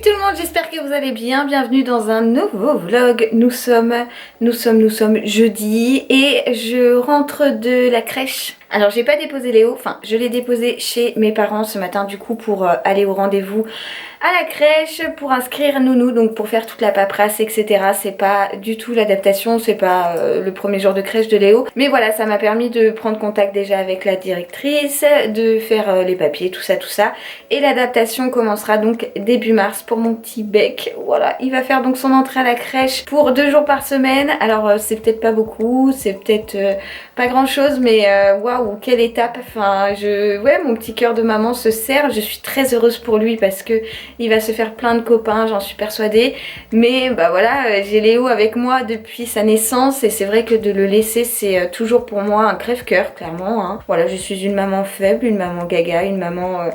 tout le monde, j'espère que vous allez bien. Bienvenue dans un nouveau vlog. Nous sommes jeudi et je rentre de la crèche. Alors j'ai pas déposé Léo, enfin je l'ai déposé chez mes parents ce matin du coup pour aller au rendez-vous à la crèche pour inscrire Nounou, donc pour faire toute la paperasse etc. C'est pas du tout l'adaptation, c'est pas le premier jour de crèche de Léo, mais voilà, ça m'a permis de prendre contact déjà avec la directrice, de faire les papiers, tout ça, et l'adaptation commencera donc début mars pour mon petit bec. Voilà, il va faire donc son entrée à la crèche pour 2 jours par semaine. Alors c'est peut-être pas beaucoup, c'est peut-être pas grand chose, mais waouh, quelle étape. Enfin ouais, mon petit cœur de maman se serre. Je suis très heureuse pour lui parce que il va se faire plein de copains, j'en suis persuadée. Mais bah voilà, j'ai Léo avec moi depuis sa naissance et c'est vrai que de le laisser c'est toujours pour moi un crève-cœur, clairement, hein. Voilà, je suis une maman faible, une maman gaga, une maman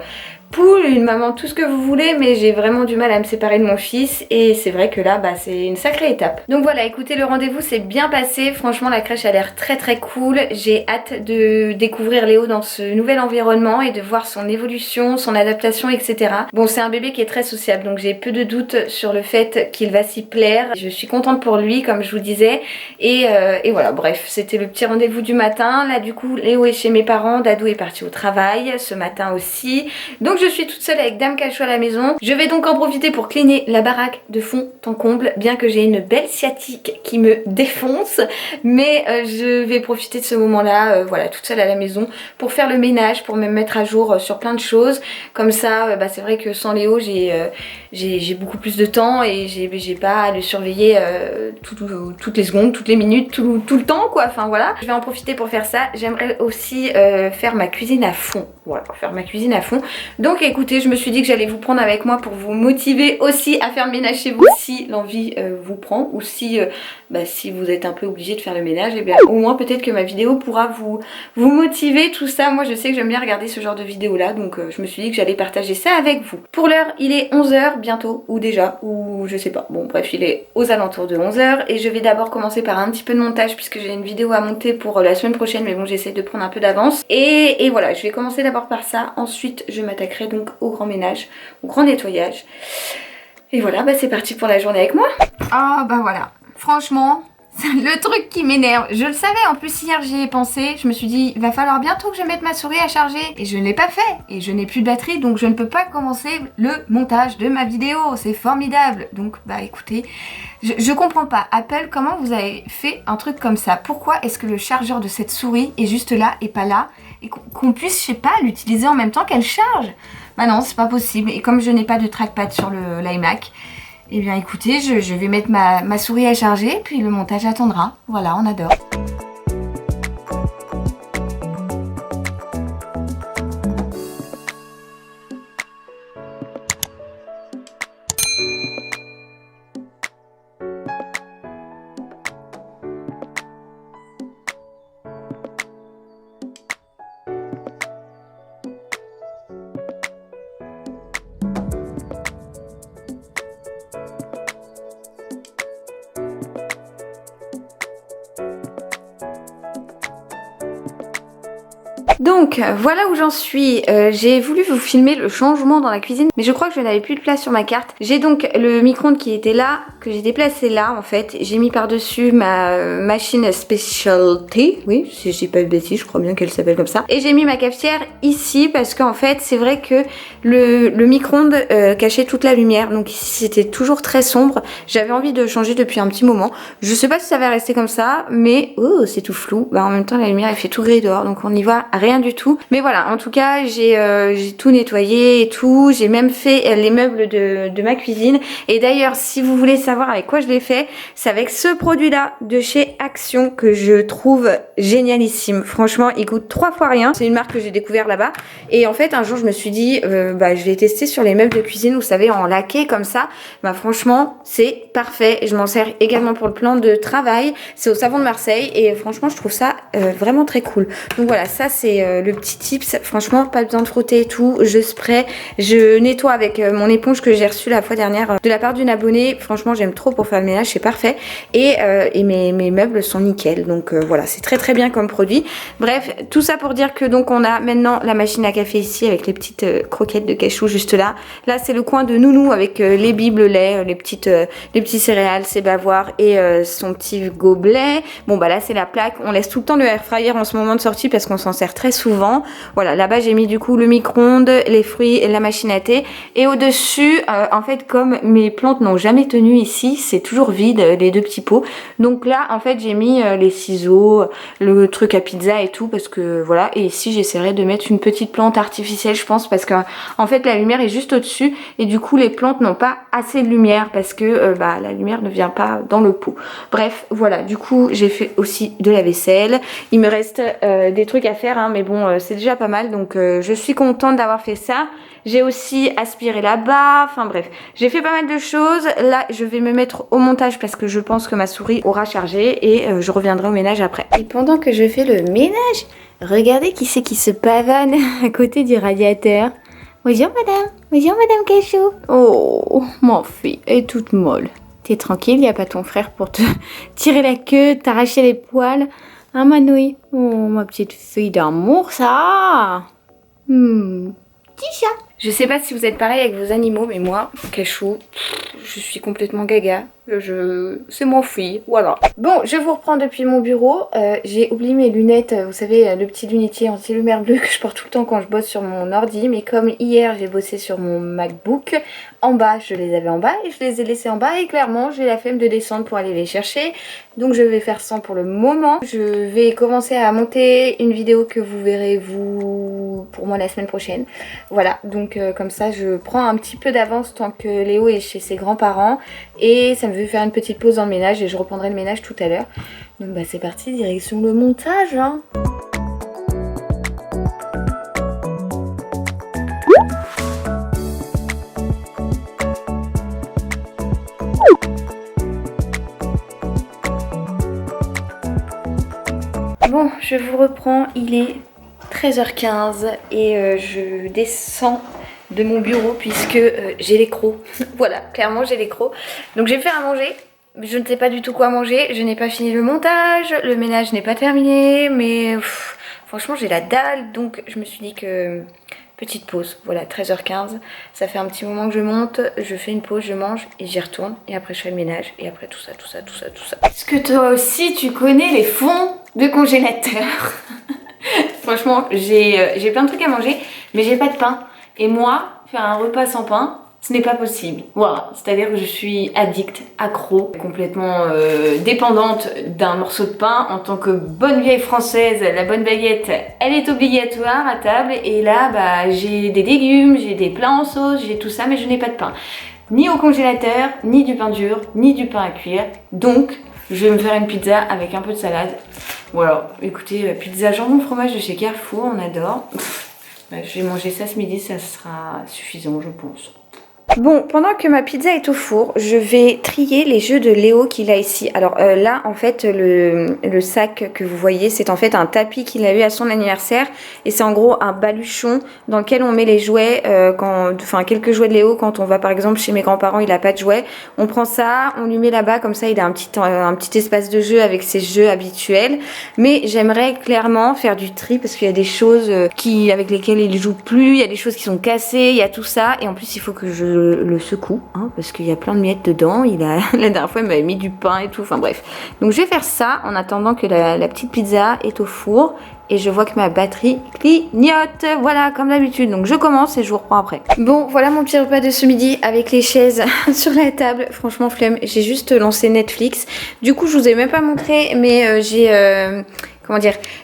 poule, une maman, tout ce que vous voulez, mais j'ai vraiment du mal à me séparer de mon fils et c'est vrai que là bah c'est une sacrée étape. Donc voilà, écoutez, le rendez-vous s'est bien passé, franchement la crèche a l'air très cool, j'ai hâte de découvrir Léo dans ce nouvel environnement et de voir son évolution, son adaptation, etc. Bon, c'est un bébé qui est très sociable, donc j'ai peu de doutes sur le fait qu'il va s'y plaire. Je suis contente pour lui, comme je vous disais, et voilà, bref, c'était le petit rendez-vous du matin. Là du coup Léo est chez mes parents, Dadou est parti au travail ce matin aussi, donc je suis toute seule avec Dame Cachot à la maison. Je vais donc en profiter pour cleaner la baraque de fond en comble, bien que j'ai une belle sciatique qui me défonce, mais je vais profiter de ce moment-là, voilà, toute seule à la maison, pour faire le ménage, pour me mettre à jour sur plein de choses. Comme ça, bah, c'est vrai que sans Léo, j'ai beaucoup plus de temps et j'ai pas à le surveiller toutes les secondes, toutes les minutes, tout le temps, quoi. Enfin voilà, je vais en profiter pour faire ça. J'aimerais aussi faire ma cuisine à fond. Voilà, faire ma cuisine à fond. Donc écoutez, je me suis dit que j'allais vous prendre avec moi pour vous motiver aussi à faire le ménage chez vous si l'envie vous prend, ou si, si vous êtes un peu obligé de faire le ménage, et bien au moins peut-être que ma vidéo pourra vous motiver, tout ça. Moi je sais que j'aime bien regarder ce genre de vidéo là, donc je me suis dit que j'allais partager ça avec vous. Pour l'heure il est 11 h bientôt, ou déjà, ou je sais pas, bon bref, il est aux alentours de 11 h et je vais d'abord commencer par un petit peu de montage puisque j'ai une vidéo à monter pour la semaine prochaine, mais bon, j'essaie de prendre un peu d'avance, et voilà, je vais commencer d'abord par ça, ensuite je m'attaquerai donc au grand ménage, au grand nettoyage. Et voilà, bah c'est parti pour la journée avec moi. Ah bah voilà, franchement, le truc qui m'énerve, je le savais, en plus hier j'y ai pensé, je me suis dit il va falloir bientôt que je mette ma souris à charger, et je ne l'ai pas fait, et je n'ai plus de batterie, donc je ne peux pas commencer le montage de ma vidéo, c'est formidable. Donc bah écoutez, je comprends pas, Apple, comment vous avez fait un truc comme ça? Pourquoi est-ce que le chargeur de cette souris est juste là et pas là, et qu'on puisse, je sais pas, l'utiliser en même temps qu'elle charge? Bah non, c'est pas possible, et comme je n'ai pas de trackpad sur l'iMac, eh bien écoutez, je vais mettre ma souris à charger, puis le montage attendra. Voilà, on adore. Donc voilà où j'en suis, j'ai voulu vous filmer le changement dans la cuisine, mais je crois que je n'avais plus de place sur ma carte. J'ai donc le micro-ondes qui était là, que j'ai déplacé là en fait. J'ai mis par-dessus ma machine specialty, oui, si j'ai pas de bêtises, je crois bien qu'elle s'appelle comme ça. Et j'ai mis ma cafetière ici parce qu'en fait c'est vrai que le micro-ondes cachait toute la lumière, donc ici c'était toujours très sombre. J'avais envie de changer depuis un petit moment. Je sais pas si ça va rester comme ça, mais oh, c'est tout flou. Bah, en même temps la lumière elle fait tout gris dehors, donc on n'y voit rien du tout. Mais voilà, en tout cas j'ai tout nettoyé et tout, j'ai même fait les meubles de ma cuisine. Et d'ailleurs si vous voulez savoir avec quoi je l'ai fait, c'est avec ce produit là de chez Action que je trouve génialissime. Franchement il coûte 3 fois rien, c'est une marque que j'ai découvert là-bas, et en fait un jour je me suis dit je vais tester sur les meubles de cuisine, vous savez, en laqué comme ça. Bah franchement c'est parfait, je m'en sers également pour le plan de travail, c'est au Savon de Marseille et franchement je trouve ça vraiment très cool. Donc voilà, ça c'est le petit tips, franchement pas besoin de frotter et tout, je spray, je nettoie avec mon éponge que j'ai reçue la fois dernière de la part d'une abonnée. Franchement j'aime trop pour faire le ménage, c'est parfait. Et mes meubles sont nickel, donc voilà, c'est très très bien comme produit. Bref, tout ça pour dire que donc on a maintenant la machine à café ici avec les petites croquettes de cachou juste là. Là c'est le coin de Nounou avec les bibes, le lait, les petits céréales, ses bavoirs et son petit gobelet. Bon bah là c'est la plaque, on laisse tout le temps le air fryer en ce moment de sortie parce qu'on s'en sert très souvent. Voilà, là-bas j'ai mis du coup le micro-ondes, les fruits et la machine à thé. Et au-dessus, en fait comme mes plantes n'ont jamais tenu ici, c'est toujours vide les deux petits pots. Donc là en fait j'ai mis les ciseaux, le truc à pizza et tout parce que voilà. Et ici j'essaierai de mettre une petite plante artificielle je pense parce que en fait la lumière est juste au-dessus et du coup les plantes n'ont pas assez de lumière parce que la lumière ne vient pas dans le pot. Bref voilà, du coup j'ai fait aussi de la vaisselle. Il me reste des trucs à faire hein, mais bon c'est déjà pas mal donc je suis contente d'avoir fait ça. J'ai aussi aspiré là-bas, enfin bref, j'ai fait pas mal de choses. Là, je vais me mettre au montage parce que je pense que ma souris aura chargé et je reviendrai au ménage après. Et pendant que je fais le ménage, regardez qui c'est qui se pavane à côté du radiateur. Bonjour madame Cachou. Oh, mon fille est toute molle. T'es tranquille, y a pas ton frère pour te tirer la queue, t'arracher les poils. Hein Manouille? Oh, ma petite fille d'amour, ça. Petit chat. Je sais pas si vous êtes pareil avec vos animaux, mais moi, Cachou, je suis complètement gaga. C'est mon fille, voilà. Bon, je vous reprends depuis mon bureau. J'ai oublié mes lunettes, vous savez, le petit lunetier anti-lumière bleue que je porte tout le temps quand je bosse sur mon ordi. Mais comme hier, j'ai bossé sur mon MacBook, en bas, je les avais en bas et je les ai laissés en bas. Et clairement, j'ai la flemme de descendre pour aller les chercher. Donc je vais faire ça pour le moment. Je vais commencer à monter une vidéo que vous verrez, vous, pour moi la semaine prochaine. Voilà, donc comme ça, je prends un petit peu d'avance tant que Léo est chez ses grands-parents. Et ça me fait faire une petite pause dans le ménage et je reprendrai le ménage tout à l'heure. Donc bah c'est parti, direction le montage hein. Bon, je vous reprends, il est 13h15 et je descends de mon bureau puisque j'ai les crocs. Voilà, clairement j'ai les crocs. Donc je vais faire à manger. Je ne sais pas du tout quoi manger. Je n'ai pas fini le montage. Le ménage n'est pas terminé. Mais franchement j'ai la dalle. Donc je me suis dit que petite pause. Voilà, 13h15. Ça fait un petit moment que je monte. Je fais une pause, je mange et j'y retourne. Et après je fais le ménage. Et après tout ça. Est-ce que toi aussi tu connais les fonds de congélateur? Franchement j'ai plein de trucs à manger. Mais j'ai pas de pain. Et moi, faire un repas sans pain, ce n'est pas possible. Voilà, c'est-à-dire que je suis addict, accro, complètement dépendante d'un morceau de pain. En tant que bonne vieille française, la bonne baguette, elle est obligatoire à table. Et là, bah, j'ai des légumes, j'ai des plats en sauce, j'ai tout ça, mais je n'ai pas de pain. Ni au congélateur, ni du pain dur, ni du pain à cuire. Donc, je vais me faire une pizza avec un peu de salade. Voilà, écoutez, pizza jambon fromage de chez Carrefour, on adore. Je vais manger ça ce midi, ça sera suffisant je pense. Bon, pendant que ma pizza est au four, je vais trier les jeux de Léo qu'il a ici. Alors là, en fait, le sac que vous voyez, c'est en fait un tapis qu'il a eu à son anniversaire. Et c'est en gros un baluchon dans lequel on met les jouets, quelques jouets de Léo. Quand on va par exemple chez mes grands-parents, il n'a pas de jouets. On prend ça, on lui met là-bas, comme ça il a un petit espace de jeu avec ses jeux habituels. Mais j'aimerais clairement faire du tri parce qu'il y a des choses avec lesquelles il joue plus. Il y a des choses qui sont cassées, il y a tout ça. Et en plus, il faut que je le secoue hein, parce qu'il y a plein de miettes dedans. La dernière fois il m'avait mis du pain et tout, enfin bref. Donc je vais faire ça en attendant que la petite pizza est au four. Et je vois que ma batterie clignote, voilà comme d'habitude. Donc je commence et je vous reprends après. Bon voilà mon petit repas de ce midi avec les chaises sur la table. Franchement flemme, j'ai juste lancé Netflix. Du coup je vous ai même pas montré mais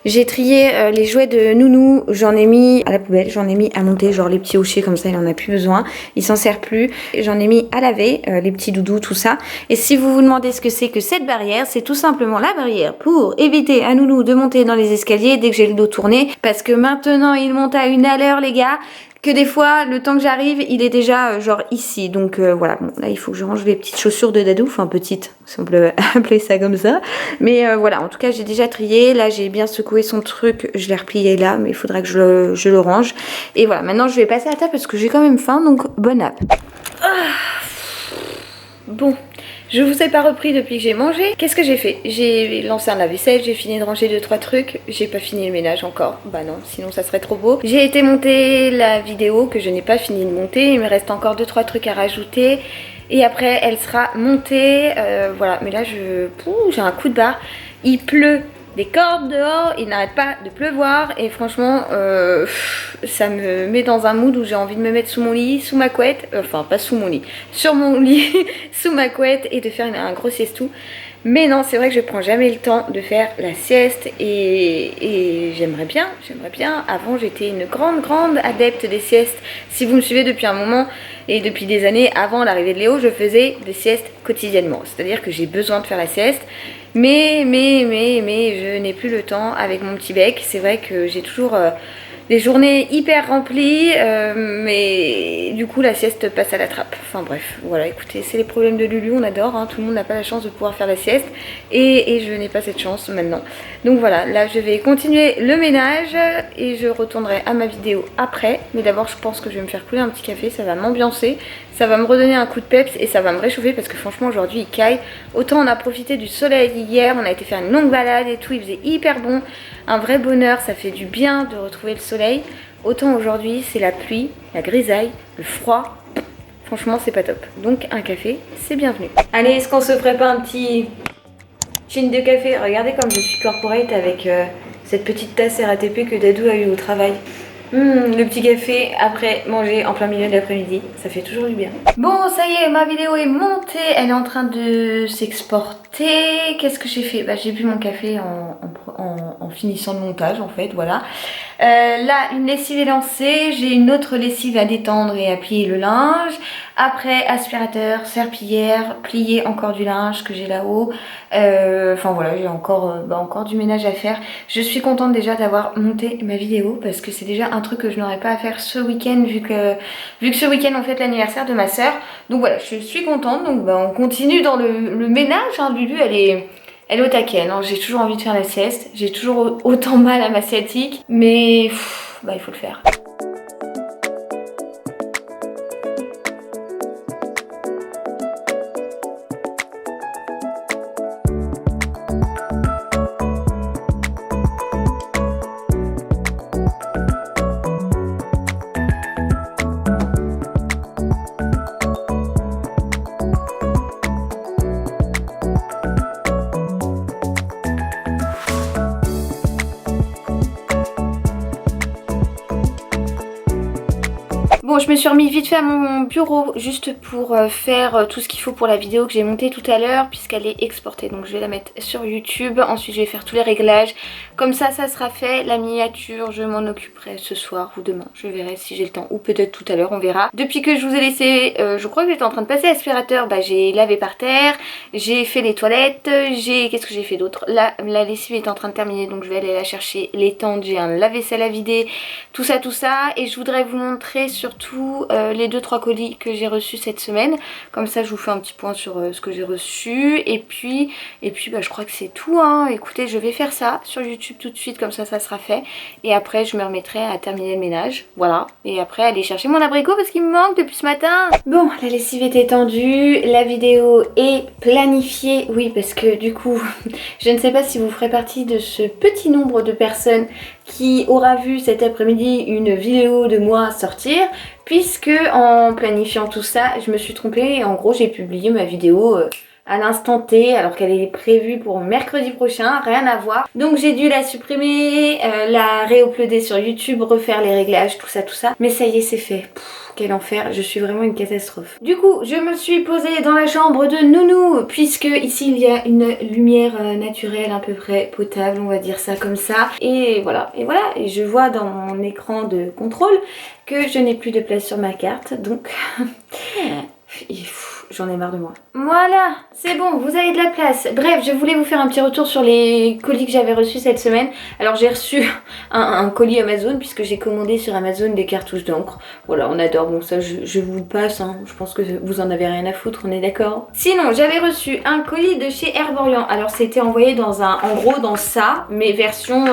j'ai trié les jouets de Nounou, j'en ai mis à la poubelle, j'en ai mis à monter, genre les petits hochets comme ça, il en a plus besoin, il s'en sert plus. J'en ai mis à laver, les petits doudous, tout ça. Et si vous vous demandez ce que c'est que cette barrière, c'est tout simplement la barrière pour éviter à Nounou de monter dans les escaliers dès que j'ai le dos tourné. Parce que maintenant il monte à une à l'heure les gars. que des fois le temps que j'arrive il est déjà genre ici. Donc voilà, bon là il faut que je range les petites chaussures de Dadou, enfin petites si on peut appeler ça comme ça. Mais voilà, en tout cas j'ai déjà trié, là j'ai bien secoué son truc, je l'ai replié là, mais il faudra que je le range. Et voilà, maintenant je vais passer à table parce que j'ai quand même faim, donc bonne app. Bon, je vous ai pas repris depuis que j'ai mangé. Qu'est-ce que j'ai fait? J'ai lancé un lave-vaisselle, j'ai fini de ranger 2-3 trucs. J'ai pas fini le ménage encore. Bah non, sinon ça serait trop beau. J'ai été monter la vidéo que je n'ai pas fini de monter. Il me reste encore 2-3 trucs à rajouter. Et après, elle sera montée. Voilà, mais là, j'ai un coup de barre. Il pleut des cordes dehors, il n'arrête pas de pleuvoir. Et franchement, ça me met dans un mood où j'ai envie de me mettre sous mon lit, sous ma couette. Enfin, pas sous mon lit, sur mon lit, sous ma couette et de faire un gros siestou. Mais non, c'est vrai que je prends jamais le temps de faire la sieste et j'aimerais bien. Avant, j'étais une grande adepte des siestes. Si vous me suivez depuis un moment et depuis des années, avant l'arrivée de Léo, je faisais des siestes quotidiennement. C'est-à-dire que j'ai besoin de faire la sieste. Mais je n'ai plus le temps avec mon petit bec. C'est vrai que j'ai toujours des journées hyper remplies, mais du coup la sieste passe à la trappe. Enfin bref, voilà, écoutez, c'est les problèmes de Lulu, on adore, hein, tout le monde n'a pas la chance de pouvoir faire la sieste et je n'ai pas cette chance maintenant. Donc voilà, là je vais continuer le ménage et je retournerai à ma vidéo après. Mais d'abord je pense que je vais me faire couler un petit café, ça va m'ambiancer, ça va me redonner un coup de peps et ça va me réchauffer parce que franchement aujourd'hui il caille. Autant on a profité du soleil hier, on a été faire une longue balade et tout, il faisait hyper bon. Un vrai bonheur, ça fait du bien de retrouver le soleil. Autant aujourd'hui, c'est la pluie, la grisaille, le froid. Franchement, c'est pas top. Donc, un café, c'est bienvenu. Allez, est-ce qu'on se ferait pas un petit chin de café? Regardez comme je suis corporate avec cette petite tasse RATP que Dadou a eu au travail. Le petit café après manger en plein milieu de l'après-midi, ça fait toujours du bien. Bon, ça y est, ma vidéo est montée, elle est en train de s'exporter. Qu'est-ce que j'ai fait? Bah, j'ai bu mon café en finissant le montage en fait, voilà. Là, une lessive est lancée, j'ai une autre lessive à détendre et à plier le linge. Après, aspirateur, serpillière, plier encore du linge que j'ai là-haut. Enfin voilà, j'ai encore du ménage à faire. Je suis contente déjà d'avoir monté ma vidéo parce que c'est déjà un truc que je n'aurais pas à faire ce week-end vu que ce week-end on fête l'anniversaire de ma soeur. Donc voilà, je suis contente. Donc bah, on continue dans le ménage. Hein. Lulu, elle est au taquet. Non, j'ai toujours envie de faire la sieste. J'ai toujours autant mal à ma sciatique. Mais bah, il faut le faire. Bon, je me suis remis vite fait à mon bureau juste pour faire tout ce qu'il faut pour la vidéo que j'ai montée tout à l'heure puisqu'elle est exportée. Donc je vais la mettre sur YouTube. Ensuite je vais faire tous les réglages. Comme ça sera fait. La miniature, je m'en occuperai ce soir ou demain. Je verrai si j'ai le temps ou peut-être tout à l'heure, on verra. Depuis que je vous ai laissé, je crois que j'étais en train de passer l'aspirateur. Bah, j'ai lavé par terre, j'ai fait les toilettes, qu'est-ce que j'ai fait d'autre? La lessive est en train de terminer donc je vais aller la chercher, l'étendre. J'ai un lave-vaisselle à vider, tout ça. Et je voudrais vous montrer surtout les 2-3 colis que j'ai reçus cette semaine. Comme ça je vous fais un petit point sur ce que j'ai reçu. Et puis bah, je crois que c'est tout hein. Écoutez, je vais faire ça sur YouTube tout de suite, comme ça sera fait. Et après je me remettrai à terminer le ménage. Voilà. Et après aller chercher mon abricot parce qu'il me manque depuis ce matin. Bon, la lessive est étendue, la vidéo est planifiée. Oui, parce que du coup je ne sais pas si vous ferez partie de ce petit nombre de personnes qui aura vu cet après-midi une vidéo de moi sortir, puisque en planifiant tout ça je me suis trompée et en gros j'ai publié ma vidéo à l'instant T alors qu'elle est prévue pour mercredi prochain, rien à voir. Donc j'ai dû la supprimer, la réuploader sur YouTube, refaire les réglages, tout ça. Mais ça y est, c'est fait. Quel enfer, je suis vraiment une catastrophe. Du coup, je me suis posée dans la chambre de Nounou, puisque ici il y a une lumière naturelle à peu près potable, on va dire ça comme ça. Et voilà, et je vois dans mon écran de contrôle que je n'ai plus de place sur ma carte, donc j'en ai marre de moi. Voilà, c'est bon, vous avez de la place. Bref, je voulais vous faire un petit retour sur les colis que j'avais reçus cette semaine. Alors j'ai reçu un colis Amazon puisque j'ai commandé sur Amazon des cartouches d'encre. Voilà, on adore, donc ça je vous le passe, hein. Je pense que vous en avez rien à foutre, on est d'accord. Sinon, j'avais reçu un colis de chez Herborian. Alors c'était envoyé en gros dans ça, mais version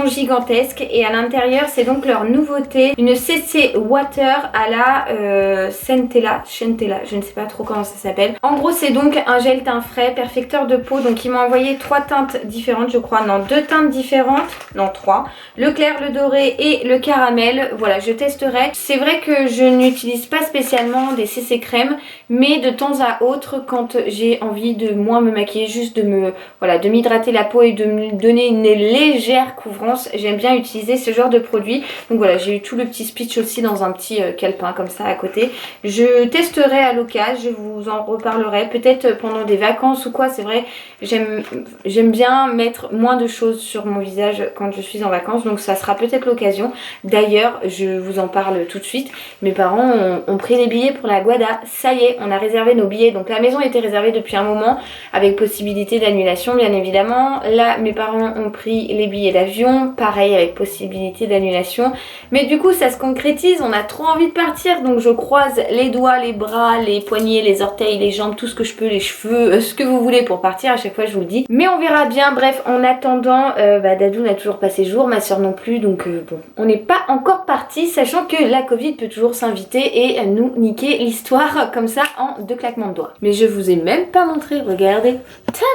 gigantesque. Et à l'intérieur, c'est donc leur nouveauté, une CC Water à la Centella, je ne sais pas trop comment ça s'appelle. En gros, c'est donc un gel teint frais, perfecteur de peau. Donc ils m'ont envoyé 3 teintes différentes, je crois. Non, 2 teintes différentes. Non, 3. Le clair, le doré et le caramel. Voilà, je testerai. C'est vrai que je n'utilise pas spécialement des CC crème, mais de temps à autre, quand j'ai envie de moins me maquiller, juste de m'hydrater la peau et de me donner une légère couvrance, j'aime bien utiliser ce genre de produit. Donc voilà, j'ai eu tout le petit speech aussi dans un petit calepin comme ça à côté. Je testerai à l'occasion, je vous en reparlerai peut-être pendant des vacances ou quoi. C'est vrai, j'aime bien mettre moins de choses sur mon visage quand je suis en vacances, donc ça sera peut-être l'occasion. D'ailleurs, je vous en parle tout de suite, mes parents ont pris les billets pour la Guada. Ça y est, on a réservé nos billets, donc la maison était réservée depuis un moment avec possibilité d'annulation bien évidemment. Là, mes parents ont pris les billets d'avion, pareil avec possibilité d'annulation, mais du coup ça se concrétise, on a trop envie de partir, donc je croise les doigts, les bras, les poignets, les orteils, les jambes, tout ce que je peux, les cheveux, ce que vous voulez pour partir. À chaque fois je vous le dis, mais on verra bien. Bref, en attendant, Dadou n'a toujours pas ses jours, ma soeur non plus, donc bon, on n'est pas encore parti, sachant que la Covid peut toujours s'inviter et nous niquer l'histoire comme ça en 2 claquements de doigts. Mais je vous ai même pas montré, regardez. Tada!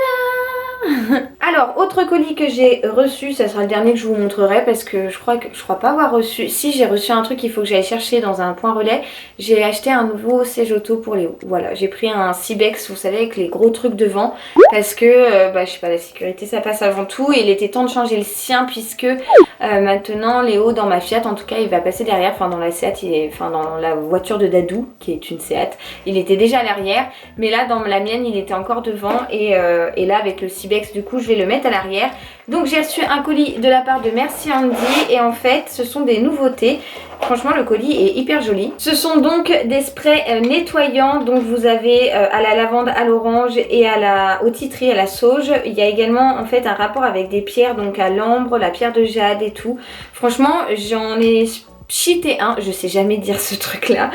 Alors, autre colis que j'ai reçu, ça sera le dernier que je vous montrerai parce que je crois pas avoir reçu. Si, j'ai reçu un truc qu'il faut que j'aille chercher dans un point relais. J'ai acheté un nouveau siège auto pour Léo. Voilà, j'ai pris un Cibex, vous savez, avec les gros trucs devant parce que, je sais pas, la sécurité ça passe avant tout et il était temps de changer le sien puisque maintenant Léo dans ma Fiat, en tout cas, il va passer derrière, enfin dans la Seat, dans la voiture de Dadou qui est une Seat, il était déjà à l'arrière, mais là dans la mienne il était encore devant et là avec le Cibex du coup je vais le mettre à l'arrière. Donc j'ai reçu un colis de la part de Merci Andy et en fait ce sont des nouveautés. Franchement le colis est hyper joli. Ce sont donc des sprays nettoyants, donc vous avez à la lavande, à l'orange et au titri, à la sauge. Il y a également en fait un rapport avec des pierres, donc à l'ambre, la pierre de jade et tout. Franchement j'en ai cheaté un, je sais jamais dire ce truc là,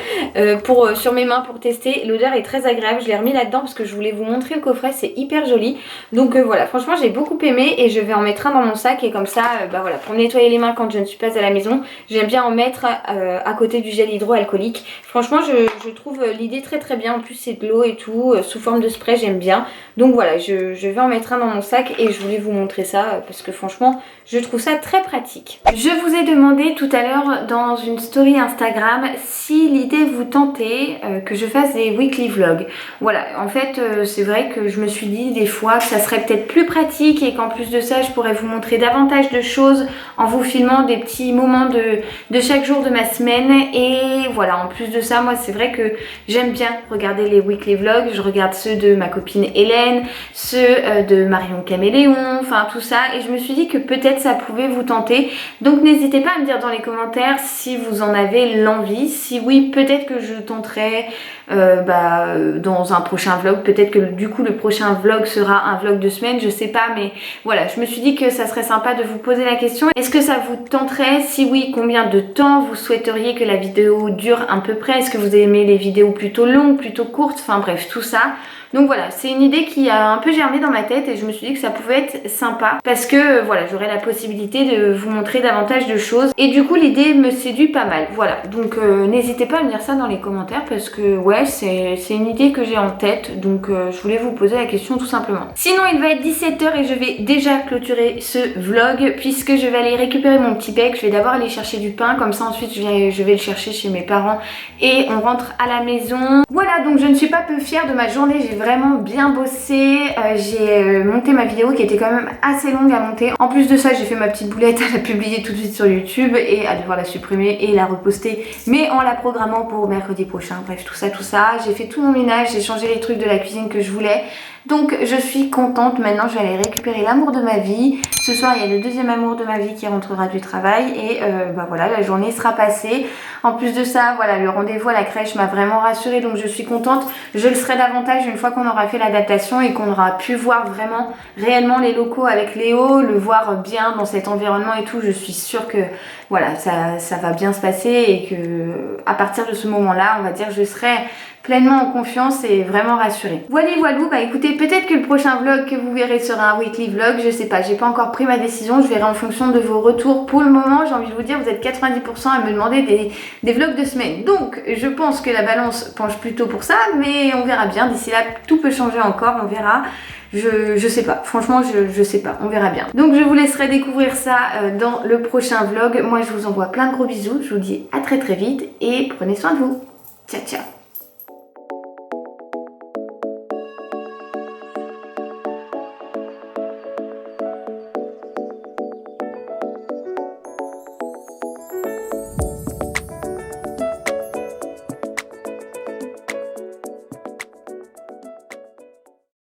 sur mes mains pour tester. L'odeur est très agréable, je l'ai remis là dedans parce que je voulais vous montrer le coffret, c'est hyper joli. Donc voilà, franchement j'ai beaucoup aimé et je vais en mettre un dans mon sac et comme ça, voilà, pour me nettoyer les mains quand je ne suis pas à la maison, j'aime bien en mettre à côté du gel hydroalcoolique. Franchement je trouve l'idée très très bien, en plus c'est de l'eau et tout, sous forme de spray, j'aime bien. Donc voilà, je vais en mettre un dans mon sac et je voulais vous montrer ça parce que franchement je trouve ça très pratique. Je vous ai demandé tout à l'heure dans une story Instagram si l'idée vous tentait que je fasse des weekly vlogs. Voilà, en fait c'est vrai que je me suis dit des fois que ça serait peut-être plus pratique et qu'en plus de ça je pourrais vous montrer davantage de choses en vous filmant des petits moments de chaque jour de ma semaine. Et voilà, en plus de ça, moi c'est vrai que j'aime bien regarder les weekly vlogs. Je regarde ceux de ma copine Hélène, ceux de Marion Caméléon, enfin tout ça, et je me suis dit que peut-être ça pouvait vous tenter. Donc n'hésitez pas à me dire dans les commentaires si vous en avez l'envie. Si oui, peut-être que je tenterai dans un prochain vlog. Peut-être que du coup le prochain vlog sera un vlog de semaine, je sais pas, mais voilà, je me suis dit que ça serait sympa de vous poser la question. Est-ce que ça vous tenterait? Si oui, combien de temps vous souhaiteriez que la vidéo dure à peu près? Est-ce que vous aimez les vidéos plutôt longues, plutôt courtes? Enfin bref, tout ça. Donc voilà, c'est une idée qui a un peu germé dans ma tête et je me suis dit que ça pouvait être sympa parce que voilà, j'aurais la possibilité de vous montrer davantage de choses et du coup l'idée me séduit pas mal. Voilà, donc n'hésitez pas à me dire ça dans les commentaires parce que ouais, c'est une idée que j'ai en tête, donc je voulais vous poser la question tout simplement. Sinon il va être 17 h et je vais déjà clôturer ce vlog puisque je vais aller récupérer mon petit bec. Je vais d'abord aller chercher du pain, comme ça ensuite je vais le chercher chez mes parents et on rentre à la maison. Voilà, donc je ne suis pas peu fière de ma journée, j'ai vraiment bien bossé, j'ai monté ma vidéo qui était quand même assez longue à monter. En plus de ça, j'ai fait ma petite boulette à la publier tout de suite sur YouTube et à devoir la supprimer et la reposter, mais en la programmant pour mercredi prochain. Bref, tout ça. J'ai fait tout mon ménage, j'ai changé les trucs de la cuisine que je voulais. Donc je suis contente, maintenant je vais aller récupérer l'amour de ma vie. Ce soir il y a le deuxième amour de ma vie qui rentrera du travail et bah voilà, la journée sera passée. En plus de ça, voilà, le rendez-vous à la crèche m'a vraiment rassurée, donc je suis contente. Je le serai davantage une fois qu'on aura fait l'adaptation et qu'on aura pu voir vraiment réellement les locaux avec Léo, le voir bien dans cet environnement et tout. Je suis sûre que voilà, ça va bien se passer et que à partir de ce moment-là, on va dire, je serai pleinement en confiance et vraiment rassurée. Voilà, bah écoutez, peut-être que le prochain vlog que vous verrez sera un weekly vlog, je sais pas, j'ai pas encore pris ma décision, je verrai en fonction de vos retours. Pour le moment, j'ai envie de vous dire, vous êtes 90% à me demander des vlogs de semaine. Donc, je pense que la balance penche plutôt pour ça, mais on verra bien. D'ici là, tout peut changer encore, on verra. Je sais pas, franchement je sais pas, on verra bien. Donc je vous laisserai découvrir ça dans le prochain vlog. Moi je vous envoie plein de gros bisous, je vous dis à très vite et prenez soin de vous. Ciao ciao.